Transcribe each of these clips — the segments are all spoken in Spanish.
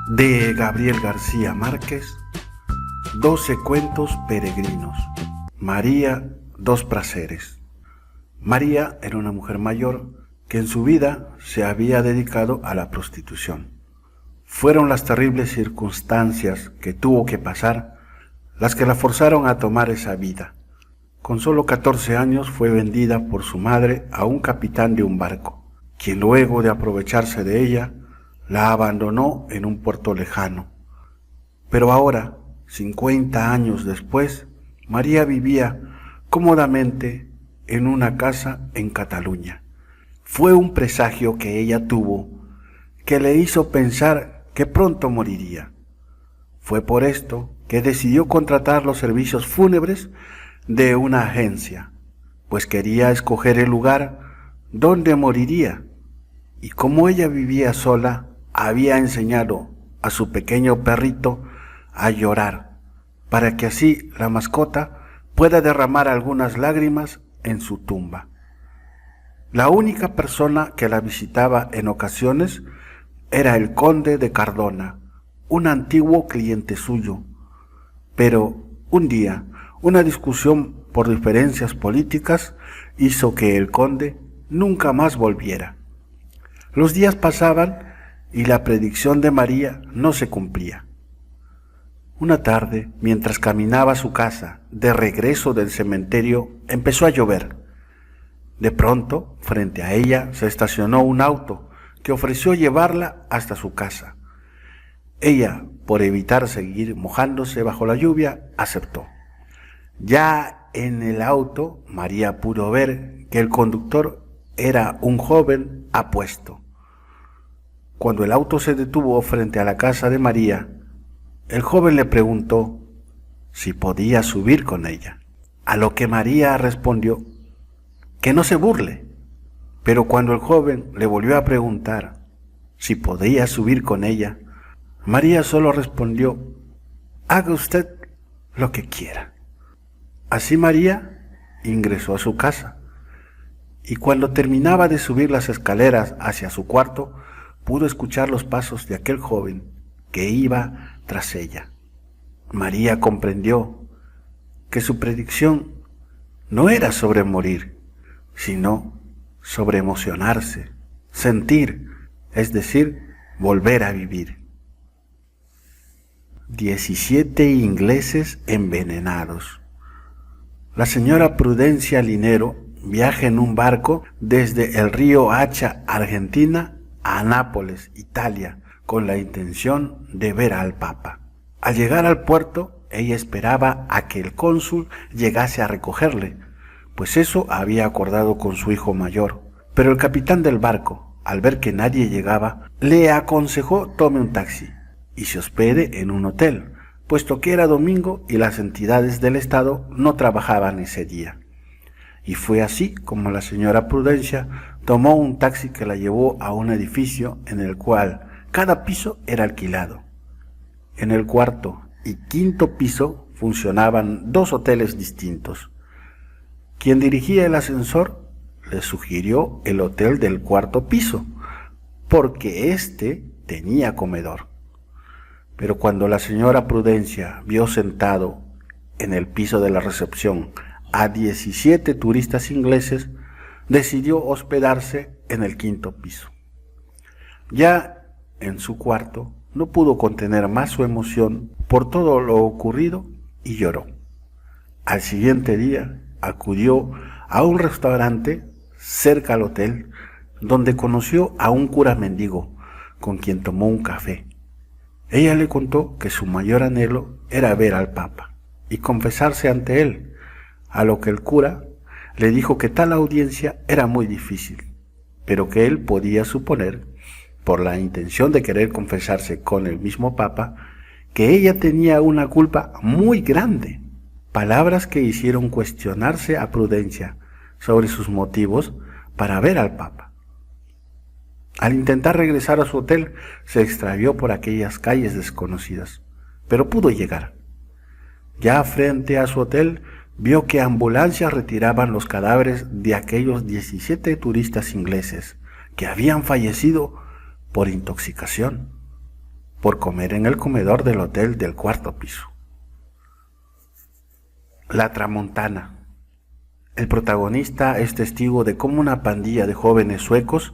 De Gabriel García Márquez, 12 cuentos peregrinos. María, dos prazeres. María era una mujer mayor que en su vida se había dedicado a la prostitución. Fueron las terribles circunstancias que tuvo que pasar las que la forzaron a tomar esa vida. Con solo 14 años fue vendida por su madre a un capitán de un barco, quien luego de aprovecharse de ella, la abandonó en un puerto lejano. Pero ahora, 50 años después, María vivía cómodamente en una casa en Cataluña. Fue un presagio que ella tuvo que le hizo pensar que pronto moriría. Fue por esto que decidió contratar los servicios fúnebres de una agencia, pues quería escoger el lugar donde moriría. Y como ella vivía sola, había enseñado a su pequeño perrito a llorar, para que así la mascota pueda derramar algunas lágrimas en su tumba. La única persona que la visitaba en ocasiones era el conde de Cardona, un antiguo cliente suyo. Pero un día, una discusión por diferencias políticas hizo que el conde nunca más volviera. Los días pasaban y la predicción de María no se cumplía. Una tarde, mientras caminaba a su casa, de regreso del cementerio, empezó a llover. De pronto, frente a ella se estacionó un auto que ofreció llevarla hasta su casa. Ella, por evitar seguir mojándose bajo la lluvia, aceptó. Ya en el auto, María pudo ver que el conductor era un joven apuesto. Cuando el auto se detuvo frente a la casa de María, el joven le preguntó si podía subir con ella, a lo que María respondió que no se burle. Pero cuando el joven le volvió a preguntar si podía subir con ella, María solo respondió: haga usted lo que quiera. Así María ingresó a su casa, y cuando terminaba de subir las escaleras hacia su cuarto, pudo escuchar los pasos de aquel joven que iba tras ella. María comprendió que su predicción no era sobre morir, sino sobre emocionarse, sentir, es decir, volver a vivir. 17 ingleses envenenados. La señora Prudencia Linero viaja en un barco desde el río Hacha, Argentina, a Nápoles, Italia, con la intención de ver al Papa. Al llegar al puerto, ella esperaba a que el cónsul llegase a recogerle, pues eso había acordado con su hijo mayor. Pero el capitán del barco, al ver que nadie llegaba, le aconsejó tome un taxi y se hospede en un hotel, puesto que era domingo y las entidades del Estado no trabajaban ese día. Y fue así como la señora Prudencia tomó un taxi que la llevó a un edificio en el cual cada piso era alquilado. En el cuarto y quinto piso funcionaban 2 hoteles distintos. Quien dirigía el ascensor le sugirió el hotel del cuarto piso, porque éste tenía comedor. Pero cuando la señora Prudencia vio sentado en el piso de la recepción a 17 turistas ingleses, decidió hospedarse en el quinto piso. Ya en su cuarto no pudo contener más su emoción por todo lo ocurrido y lloró. Al siguiente día acudió a un restaurante cerca al hotel donde conoció a un cura mendigo con quien tomó un café. Ella le contó que su mayor anhelo era ver al Papa y confesarse ante él, a lo que el cura le dijo que tal audiencia era muy difícil, pero que él podía suponer, por la intención de querer confesarse con el mismo Papa, que ella tenía una culpa muy grande. Palabras que hicieron cuestionarse a Prudencia sobre sus motivos para ver al Papa. Al intentar regresar a su hotel, se extravió por aquellas calles desconocidas, pero pudo llegar. Ya frente a su hotel, vio que ambulancias retiraban los cadáveres de aquellos 17 turistas ingleses que habían fallecido por intoxicación. por comer en el comedor del hotel del cuarto piso. La Tramontana. El protagonista es testigo de cómo una pandilla de jóvenes suecos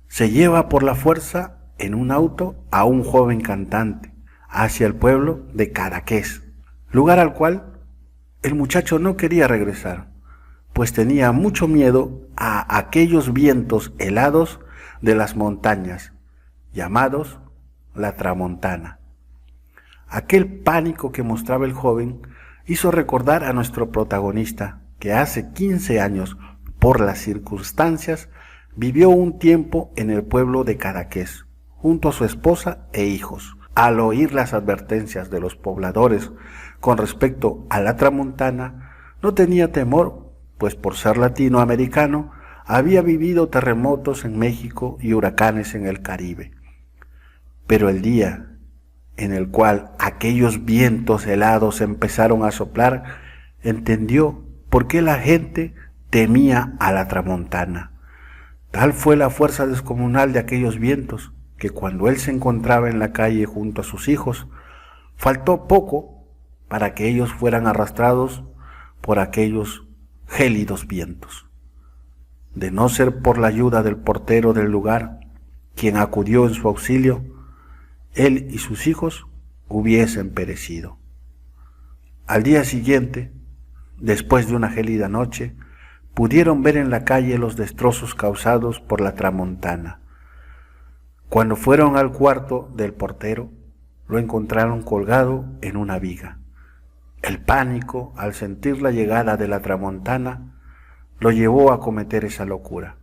se lleva por la fuerza en un auto a un joven cantante hacia el pueblo de Cadaqués, lugar al cual el muchacho no quería regresar, pues tenía mucho miedo a aquellos vientos helados de las montañas, llamados la Tramontana. Aquel pánico que mostraba el joven hizo recordar a nuestro protagonista que hace 15 años, por las circunstancias, vivió un tiempo en el pueblo de Cadaqués, junto a su esposa e hijos. Al oír las advertencias de los pobladores con respecto a la Tramontana, no tenía temor, pues por ser latinoamericano, había vivido terremotos en México y huracanes en el Caribe. Pero el día en el cual aquellos vientos helados empezaron a soplar, entendió por qué la gente temía a la Tramontana. Tal fue la fuerza descomunal de aquellos vientos, que cuando él se encontraba en la calle junto a sus hijos, faltó poco para que ellos fueran arrastrados por aquellos gélidos vientos. De no ser por la ayuda del portero del lugar, quien acudió en su auxilio, él y sus hijos hubiesen perecido. Al día siguiente, después de una gélida noche, pudieron ver en la calle los destrozos causados por la Tramontana. Cuando fueron al cuarto del portero, lo encontraron colgado en una viga. El pánico, al sentir la llegada de la Tramontana, lo llevó a cometer esa locura.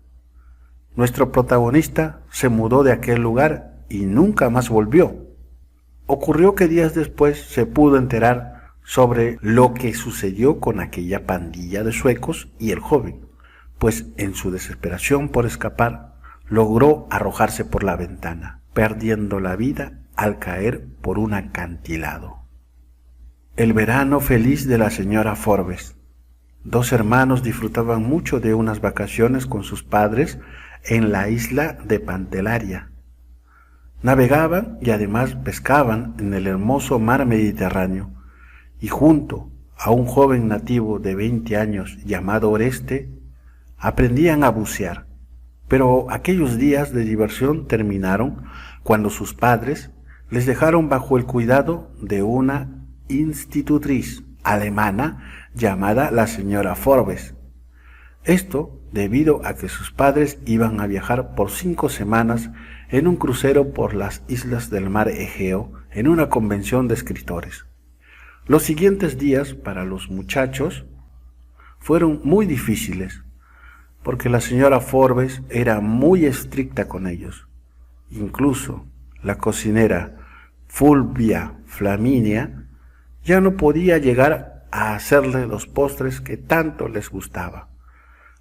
Nuestro protagonista se mudó de aquel lugar y nunca más volvió. Ocurrió que días después se pudo enterar sobre lo que sucedió con aquella pandilla de suecos y el joven, pues en su desesperación por escapar, logró arrojarse por la ventana, perdiendo la vida al caer por un acantilado. El verano feliz de la señora Forbes. Dos hermanos disfrutaban mucho de unas vacaciones con sus padres en la isla de Pantelaria. Navegaban y además pescaban en el hermoso mar Mediterráneo, y junto a un joven nativo de 20 años llamado Oreste, aprendían a bucear. Pero aquellos días de diversión terminaron cuando sus padres les dejaron bajo el cuidado de una institutriz alemana llamada la señora Forbes. Esto debido a que sus padres iban a viajar por 5 semanas en un crucero por las islas del mar Egeo en una convención de escritores. Los siguientes días para los muchachos fueron muy difíciles, porque la señora Forbes era muy estricta con ellos. Incluso la cocinera Fulvia Flaminia ya no podía llegar a hacerle los postres que tanto les gustaba.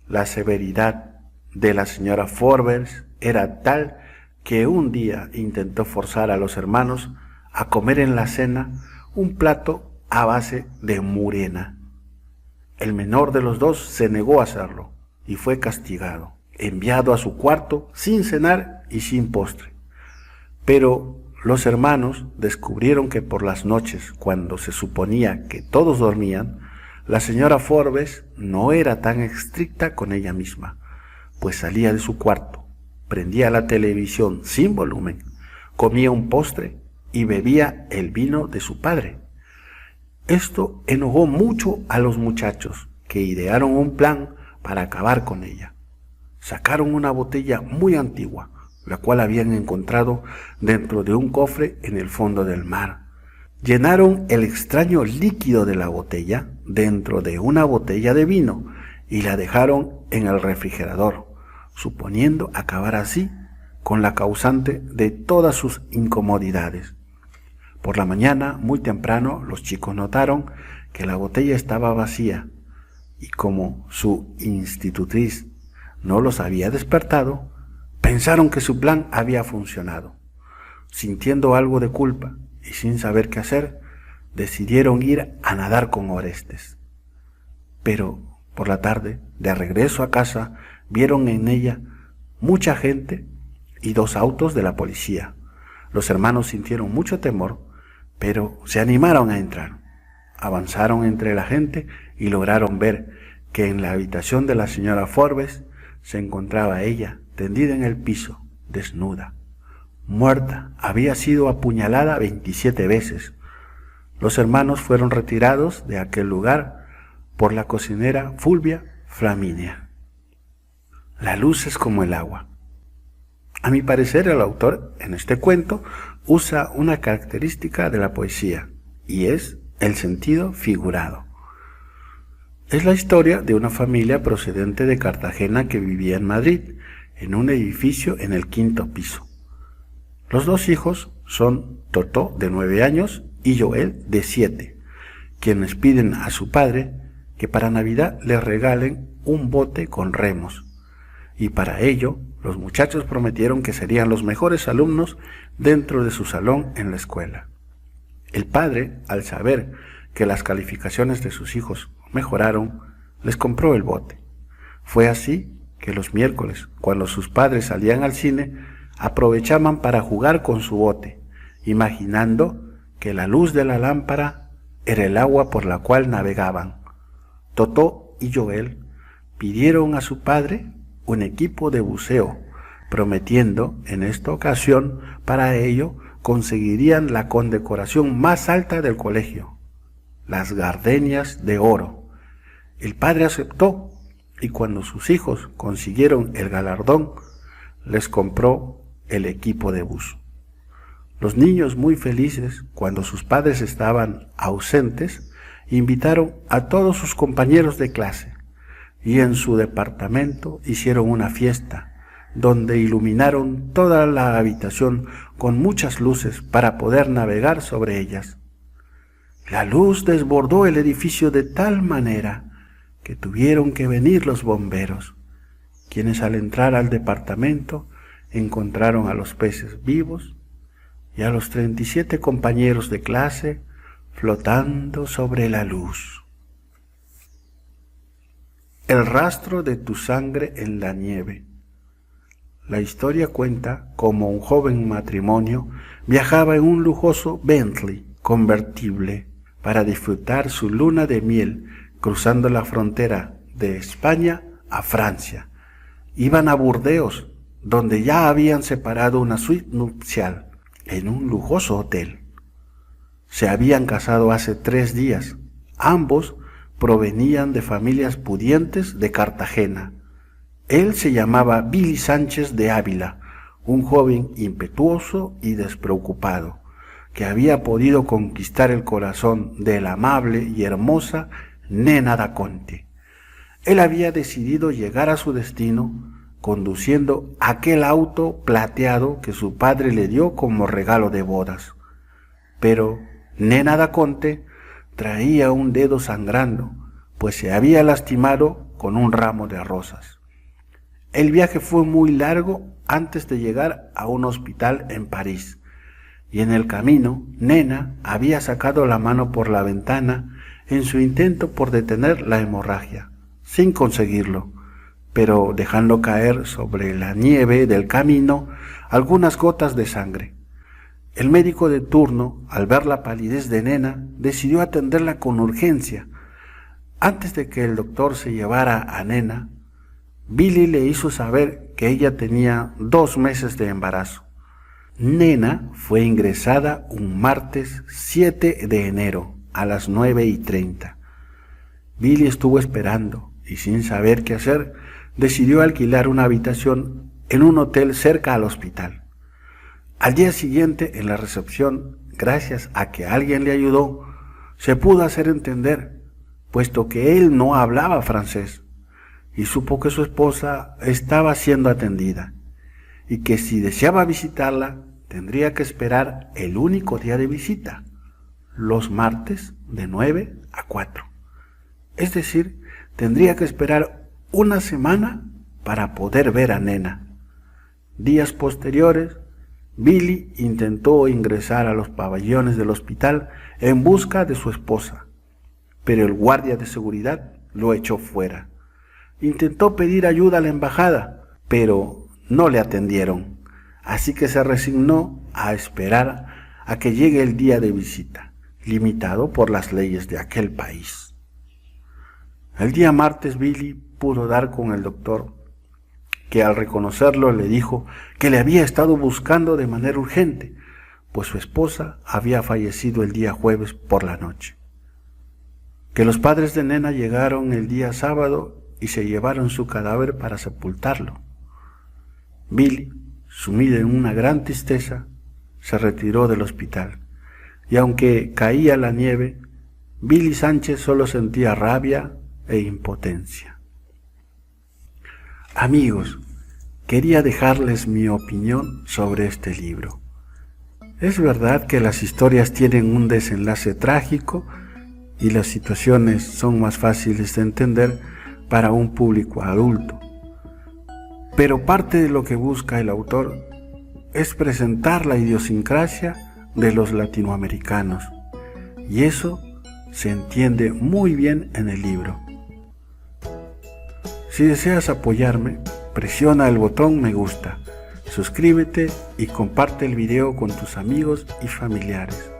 La severidad de la señora Forbes era tal que un día intentó forzar a los hermanos a comer en la cena un plato a base de murena. El menor de los dos se negó a hacerlo y fue castigado, enviado a su cuarto sin cenar y sin postre. Pero los hermanos descubrieron que por las noches, cuando se suponía que todos dormían, la señora Forbes no era tan estricta con ella misma, pues salía de su cuarto, prendía la televisión sin volumen, comía un postre y bebía el vino de su padre. Esto enojó mucho a los muchachos, que idearon un plan para acabar con ella. Sacaron una botella muy antigua, la cual habían encontrado dentro de un cofre en el fondo del mar. Llenaron el extraño líquido de la botella dentro de una botella de vino y la dejaron en el refrigerador, suponiendo acabar así con la causante de todas sus incomodidades. Por la mañana, muy temprano, los chicos notaron que la botella estaba vacía y como su institutriz no los había despertado, pensaron que su plan había funcionado. Sintiendo algo de culpa y sin saber qué hacer, decidieron ir a nadar con Orestes. Pero por la tarde, de regreso a casa, vieron en ella mucha gente y 2 autos de la policía, Los hermanos sintieron mucho temor, pero se animaron a entrar. Avanzaron entre la gente y lograron ver que en la habitación de la señora Forbes se encontraba ella, tendida en el piso, desnuda. Muerta, había sido apuñalada 27 veces. Los hermanos fueron retirados de aquel lugar por la cocinera Fulvia Flaminia. La luz es como el agua. A mi parecer, el autor en este cuento usa una característica de la poesía, y es el sentido figurado. Es la historia de una familia procedente de Cartagena que vivía en Madrid, en un edificio en el 5º piso. Los dos hijos son Totó, de 9 años, y Joel, de 7, quienes piden a su padre que para Navidad les regalen un bote con remos, y para ello los muchachos prometieron que serían los mejores alumnos dentro de su salón en la escuela. El padre, al saber que las calificaciones de sus hijos mejoraron, les compró el bote. Fue así que los miércoles, cuando sus padres salían al cine, aprovechaban para jugar con su bote, imaginando que la luz de la lámpara era el agua por la cual navegaban. Totó y Joel pidieron a su padre un equipo de buceo, prometiendo en esta ocasión para ello conseguirían la condecoración más alta del colegio, las gardenias de oro. El padre aceptó y cuando sus hijos consiguieron el galardón, les compró el equipo de buzo. Los niños, muy felices cuando sus padres estaban ausentes, invitaron a todos sus compañeros de clase y en su departamento hicieron una fiesta donde iluminaron toda la habitación con muchas luces para poder navegar sobre ellas. La luz desbordó el edificio de tal manera que tuvieron que venir los bomberos, quienes al entrar al departamento encontraron a los peces vivos y a los 37 compañeros de clase flotando sobre la luz. El rastro de tu sangre en la nieve. La historia cuenta cómo un joven matrimonio viajaba en un lujoso Bentley convertible para disfrutar su luna de miel cruzando la frontera de España a Francia. Iban a Burdeos, donde ya habían separado una suite nupcial en un lujoso hotel. Se habían casado hace 3 días. Ambos provenían de familias pudientes de Cartagena. Él se llamaba Billy Sánchez de Ávila, un joven impetuoso y despreocupado, que había podido conquistar el corazón de la amable y hermosa Nena da Conte. Él había decidido llegar a su destino conduciendo aquel auto plateado que su padre le dio como regalo de bodas. Pero Nena da Conte traía un dedo sangrando, pues se había lastimado con un ramo de rosas. El viaje fue muy largo antes de llegar a un hospital en París, y en el camino Nena había sacado la mano por la ventana en su intento por detener la hemorragia, sin conseguirlo, pero dejando caer sobre la nieve del camino algunas gotas de sangre. El médico de turno, al ver la palidez de Nena, decidió atenderla con urgencia. Antes de que el doctor se llevara a Nena, Billy le hizo saber que ella tenía 2 meses de embarazo. Nena fue ingresada un martes 7 de enero a las 9:30. Billy estuvo esperando y sin saber qué hacer, decidió alquilar una habitación en un hotel cerca al hospital. Al día siguiente, en la recepción, gracias a que alguien le ayudó, se pudo hacer entender, puesto que él no hablaba francés, y supo que su esposa estaba siendo atendida, y que si deseaba visitarla, tendría que esperar el único día de visita, los martes de 9 a 4. Es decir, tendría que esperar una semana para poder ver a Nena. Días posteriores, Billy intentó ingresar a los pabellones del hospital en busca de su esposa, pero el guardia de seguridad lo echó fuera. Intentó pedir ayuda a la embajada, pero no le atendieron, así que se resignó a esperar a que llegue el día de visita, limitado por las leyes de aquel país. El día martes Billy pudo dar con el doctor, que al reconocerlo le dijo que le había estado buscando de manera urgente, pues su esposa había fallecido el día jueves por la noche. Que los padres de Nena llegaron el día sábado y se llevaron su cadáver para sepultarlo. Billy, sumido en una gran tristeza, se retiró del hospital, y aunque caía la nieve, Billy Sánchez solo sentía rabia e impotencia. Amigos, quería dejarles mi opinión sobre este libro. Es verdad que las historias tienen un desenlace trágico y las situaciones son más fáciles de entender para un público adulto. Pero parte de lo que busca el autor es presentar la idiosincrasia de los latinoamericanos, y eso se entiende muy bien en el libro. Si deseas apoyarme, presiona el botón me gusta, suscríbete y comparte el video con tus amigos y familiares.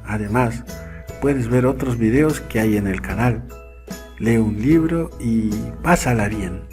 Además, puedes ver otros videos que hay en el canal. Lee un libro y pásala bien.